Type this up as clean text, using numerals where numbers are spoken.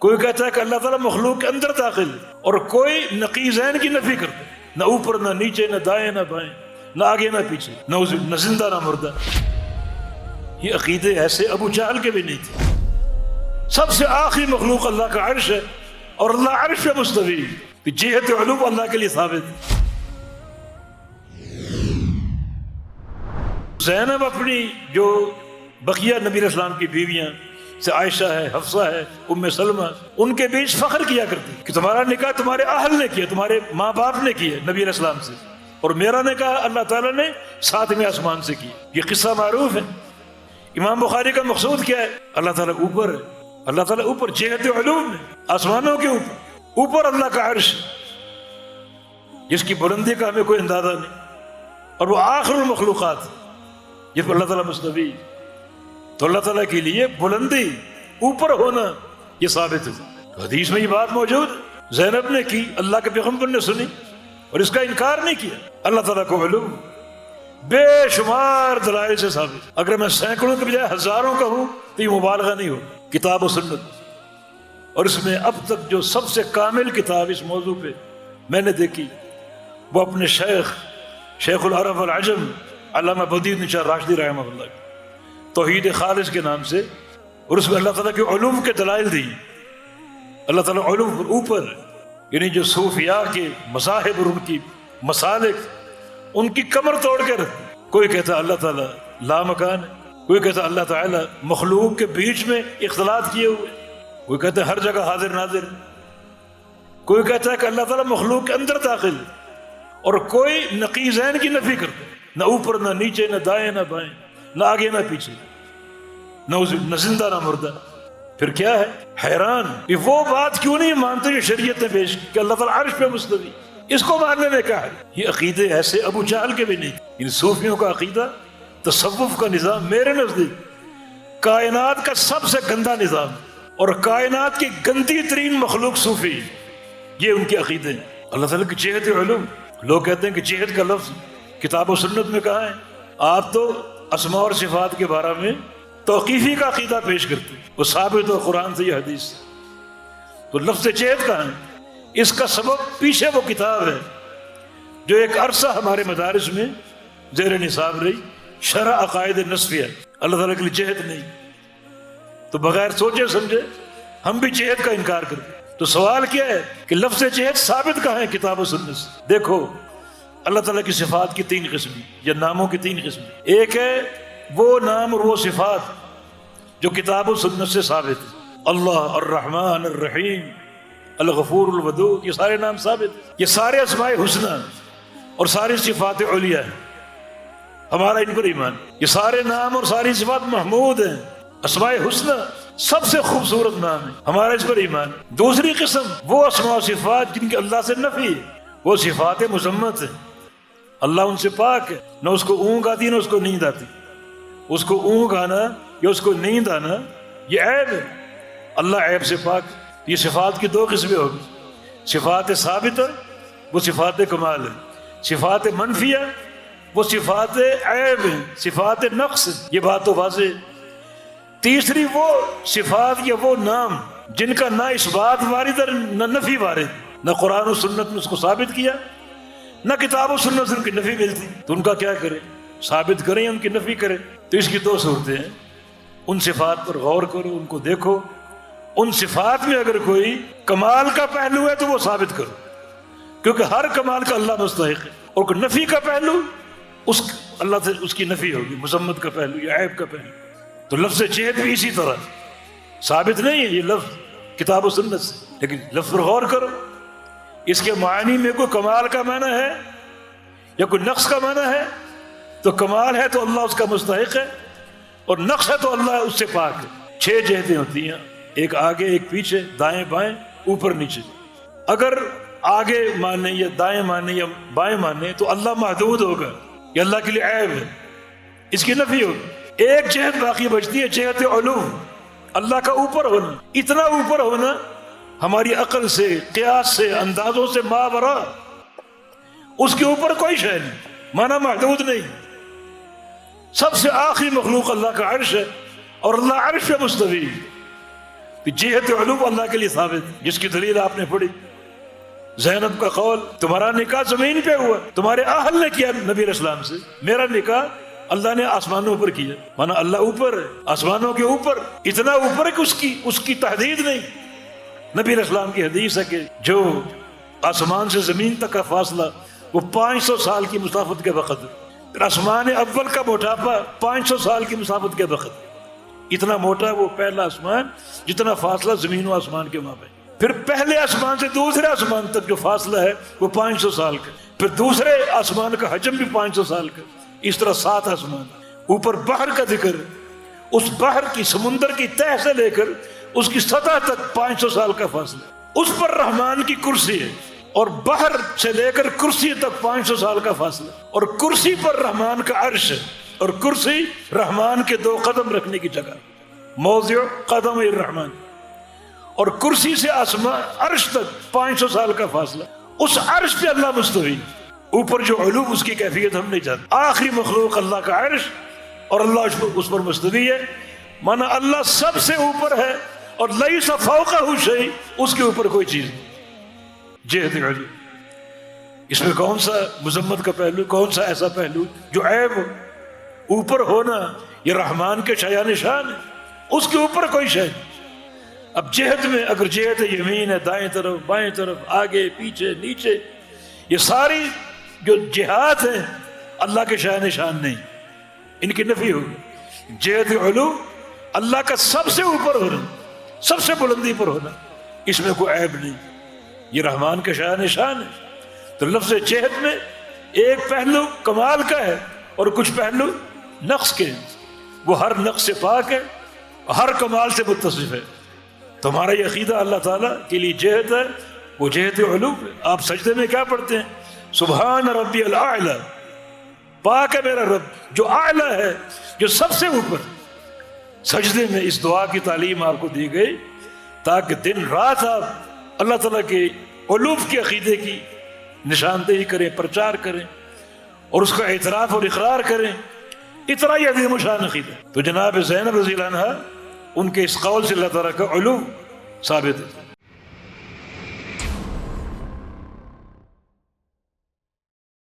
کوئی کہتا ہے کہ اللہ تعالیٰ مخلوق کے اندر داخل ہے، اور کوئی نقیضین کی نفی کرتا ہے، نہ اوپر نہ نیچے، نہ دائیں نہ بائیں، نہ آگے نہ پیچھے، نہ زندہ نہ مردہ۔ یہ عقیدے ایسے ابو جہل کے بھی نہیں تھے۔ سب سے آخری مخلوق اللہ کا عرش ہے، اور اللہ عرش پہ مستوی، جہت علو اللہ کے لیے ثابت ہے۔ زینب اپنی جو بقیہ نبی علیہ السلام کی بیویاں سے عائشہ ہے، حفصہ ہے، ام سلمہ، ان کے بیچ فخر کیا کرتی کہ تمہارا نکاح تمہارے اہل نے کیا، تمہارے ماں باپ نے کیا نبی علیہ السلام سے، اور میرا نکاح اللہ تعالیٰ نے ساتویں آسمان سے کیا۔ یہ قصہ معروف ہے۔ امام بخاری کا مقصود کیا ہے؟ اللہ تعالیٰ اوپر ہے، اللہ تعالیٰ اوپر، جہت علوم ہے، آسمانوں کے اوپر اللہ کا عرش ہے، جس کی بلندی کا ہمیں کوئی اندازہ نہیں، اور وہ آخر المخلوقات ہے جس پر اللہ تعالیٰ مستوی۔ تو اللہ تعالیٰ کے لیے بلندی، اوپر ہونا، یہ ثابت ہے۔ حدیث میں یہ بات موجود ہے، زینب نے کی، اللہ کے پیغمبر نے سنی اور اس کا انکار نہیں کیا۔ اللہ تعالیٰ کو علوم بے شمار دلائل سے ثابت۔ اگر میں سینکڑوں کے بجائے ہزاروں کا ہوں تو یہ مبالغہ نہیں ہو، کتاب و سنت۔ اور اس میں اب تک جو سب سے کامل کتاب اس موضوع پہ میں نے دیکھی، وہ اپنے شیخ العرب والعجم علامہ بدیع الدین شاہ راشدی رحمہ اللہ کی توحید خالص کے نام سے، اور اس میں اللہ تعالیٰ کے علوم کے دلائل دی۔ اللہ تعالیٰ علوم پر اوپر، یعنی جو صوفیاء کے مذاہب اور ان کی مسالک، ان کی کمر توڑ کے رکھ۔ کوئی کہتا اللہ تعالیٰ لا مکان ہے، کوئی کہتا اللہ تعالیٰ مخلوق کے بیچ میں اختلاط کیے ہوئے، کوئی کہتا ہے ہر جگہ حاضر ناظر، کوئی کہتا ہے کہ اللہ تعالیٰ مخلوق کے اندر داخل، اور کوئی نقیضین کی نفی کرتا ہے، نہ اوپر نہ نیچے، نہ دائیں نہ بائیں، نہ آگے نہ پیچھے، نہ زندہ نہ مردہ۔ پھر کیا ہے؟ حیران کہ وہ بات کیوں نہیں مانتے جو شریعت نے پیش کی کہ اللہ تعالیٰ عرش پہ مستوی، اس کو ماننے میں کیا ہے؟ یہ عقیدے ایسے ابو جہل کے بھی نہیں۔ ان صوفیوں کا عقیدہ، تصوف کا نظام میرے نزدیک کائنات کا سب سے گندا نظام، اور کائنات کی گندی ترین مخلوق صوفی، یہ ان کے عقیدے ہیں۔ اللہ تعالیٰ کی جہت علوم، لوگ کہتے ہیں کہ جہت کا لفظ کتاب و سنت میں کہاں ہے؟ آپ تو اسماء اور صفات کے بارے میں توقیفی کا عقیدہ پیش کرتے ہیں، وہ ثابت ہو قرآن سے یا حدیث سے، تو لفظ جہت کہاں ہے؟ اس کا سبب پیچھے وہ کتاب ہے جو ایک عرصہ ہمارے مدارس میں زیر نصاب رہی، شرح عقائد نصفیہ۔ اللہ تعالیٰ کے لیے جہت نہیں، تو بغیر سوچے سمجھے ہم بھی جہت کا انکار کرتے۔ تو سوال کیا ہے کہ لفظ جہت ثابت کہاں ہے کتاب و سنت سے؟ دیکھو، اللہ تعالیٰ کی صفات کی تین قسمیں، یا ناموں کی تین قسمیں۔ ایک ہے وہ نام اور وہ صفات جو کتاب و سنت سے ثابت ہے، اللہ، الرحمن، الرحیم، الغفور، الودود، یہ سارے نام ثابت ہیں، یہ سارے اسماء حسنی اور ساری صفات علیہ ہیں، ہمارا ان پر ایمان۔ یہ سارے نام اور ساری صفات محمود ہیں، اسماء حسنی سب سے خوبصورت نام ہے، ہمارا اس پر ایمان۔ دوسری قسم وہ اسماء و صفات جن کی اللہ سے نفی ہے، وہ صفات مذمت ہیں، اللہ ان سے پاک ہے، نہ اس کو اونگ آتی نہ اس کو نیند آتی، اس کو اونگ آنا یا اس کو نیند آنا یہ عیب ہے، اللہ عیب سے پاک۔ یہ صفات کی دو قسمیں ہوگی، صفات ثابتہ وہ صفات کمال ہے، صفات منفیہ وہ صفات عیب ہیں، صفات نقص، یہ بات تو واضح ہے۔ تیسری وہ صفات یا وہ نام جن کا نہ اثبات وارد ہے نہ نفی وارد، نہ قرآن و سنت نے اس کو ثابت کیا، نہ کتاب و سنت سے ان کی نفی ملتی، تو ان کا کیا کرے؟ ثابت کریں یا ان کی نفی کریں؟ تو اس کی دو صورتیں ہیں، ان صفات پر غور کرو، ان کو دیکھو، ان صفات میں اگر کوئی کمال کا پہلو ہے تو وہ ثابت کرو، کیونکہ ہر کمال کا اللہ مستحق ہے، اور کوئی نفی کا پہلو اس اللہ سے اس کی نفی ہوگی، مذمت کا پہلو یا عیب کا پہلو۔ تو لفظ جہت بھی اسی طرح ثابت نہیں ہے یہ لفظ کتاب و سنت سے، لیکن لفظ پر غور کرو، اس کے معنی میں کوئی کمال کا معنی ہے یا کوئی نقص کا معنی ہے؟ تو کمال ہے تو اللہ اس کا مستحق ہے، اور نقص ہے تو اللہ اس سے پاک ہے۔ 6 جہتیں ہوتی ہیں، ایک آگے، ایک پیچھے، دائیں بائیں، اوپر نیچے۔ اگر آگے مانے یا دائیں مانے یا بائیں مانے تو اللہ محدود ہوگا، یہ اللہ کے لیے عیب ہے، اس کی نفی ہوگی۔ ایک جہت باقی بچتی ہے، جہت علوم، اللہ کا اوپر ہونا، اتنا اوپر ہونا ہماری عقل سے، قیاس سے، اندازوں سے ماورا، اس کے اوپر کوئی شے نہیں، مانا محدود نہیں۔ سب سے آخری مخلوق اللہ کا عرش ہے، اور اللہ عرش پہ مستوی، تو جہت علو اللہ کے لیے ثابت ہے، جس کی دلیل آپ نے پڑھی زینب کا قول تمہارا نکاح زمین پہ ہوا، تمہارے اہل نے کیا نبی علیہ السلام سے، میرا نکاح اللہ نے آسمانوں پر کیا، مانا اللہ اوپر ہے، آسمانوں کے اوپر، اتنا اوپر ہے کہ اس کی تحدید نہیں۔ نبی علیہ السلام کی حدیث ہے کہ جو آسمان سے زمین تک کا فاصلہ وہ 500 سال کی مسافت کے وقت ہے، پھر آسمان اول کا موٹاپا 500 سال کی مسافت کے وقت، اتنا موٹا وہ پہلا آسمان جتنا فاصلہ زمین و آسمان کے مابین، پھر پہلے آسمان سے دوسرے آسمان تک جو فاصلہ ہے وہ 500 سال کا، پھر دوسرے آسمان کا حجم بھی 500 سال کا، اس طرح 7 آسمان۔ اوپر بحر کا ذکر، اس بحر کی سمندر کی تہ سے لے کر اس کی سطح تک 500 سال کا فاصلہ، اس پر رحمان کی کرسی ہے، اور بحر سے لے کر کرسی تک 500 سال کا فاصلہ، اور کرسی پر رحمان کا عرش ہے، اور کرسی رحمان کے 2 قدم رکھنے کی جگہ، موضع قدم الرحمن، اور کرسی سے آسمان عرش تک 500 سال کا فاصلہ، اس عرش پہ اللہ مستوی، اوپر جو علو اس کی کیفیت ہم نہیں جانتے، آخری مخلوق اللہ کا عرش اور اللہ اس پر مستوی ہے، مانا اللہ سب سے اوپر ہے، اور لیس فوقہ شیء، اس کے اوپر کوئی چیز نہیں۔ جہت علو، اس میں کون سا مذمت کا پہلو، کون سا ایسا پہلو جو عیب ہو؟ اوپر ہونا یہ رحمان کے شایان شان ہے، اس کے اوپر کوئی شے نہیں۔ اب جہت میں اگر جہت یمین ہے، دائیں طرف بائیں طرف آگے پیچھے نیچے، یہ ساری جو جہات ہیں اللہ کے شایان شان نہیں، ان کی نفی ہوگی۔ جہت علو اللہ کا سب سے اوپر ہونا، سب سے بلندی پر ہونا، اس میں کوئی عیب نہیں، یہ رحمان کے شایان شان ہے۔ تو لفظ جہت میں ایک پہلو کمال کا ہے اور کچھ پہلو نقص کے ہیں، وہ ہر نقص سے پاک ہے، ہر کمال سے متصف ہے۔ تمہارا یہ عقیدہ اللہ تعالیٰ کے لیے جہت ہے، وہ جہت علو ہے۔ آپ سجدے میں کیا پڑھتے ہیں؟ سبحان ربی الاعلی، پاک ہے میرا رب جو اعلیٰ ہے، جو سب سے اوپر۔ سجدے میں اس دعا کی تعلیم آپ کو دی گئی تاکہ دن رات آپ اللہ تعالیٰ کے علوف کے عقیدے کی نشاندہی کریں، پرچار کریں، اور اس کا اعتراف اور اقرار کریں۔ اتنا ہی عظیم و شان عقیدہ۔ تو جناب زینب رضی اللہ عنہا، ان کے اس قول سے اللہ تعالیٰ کا علو ثابت ہے۔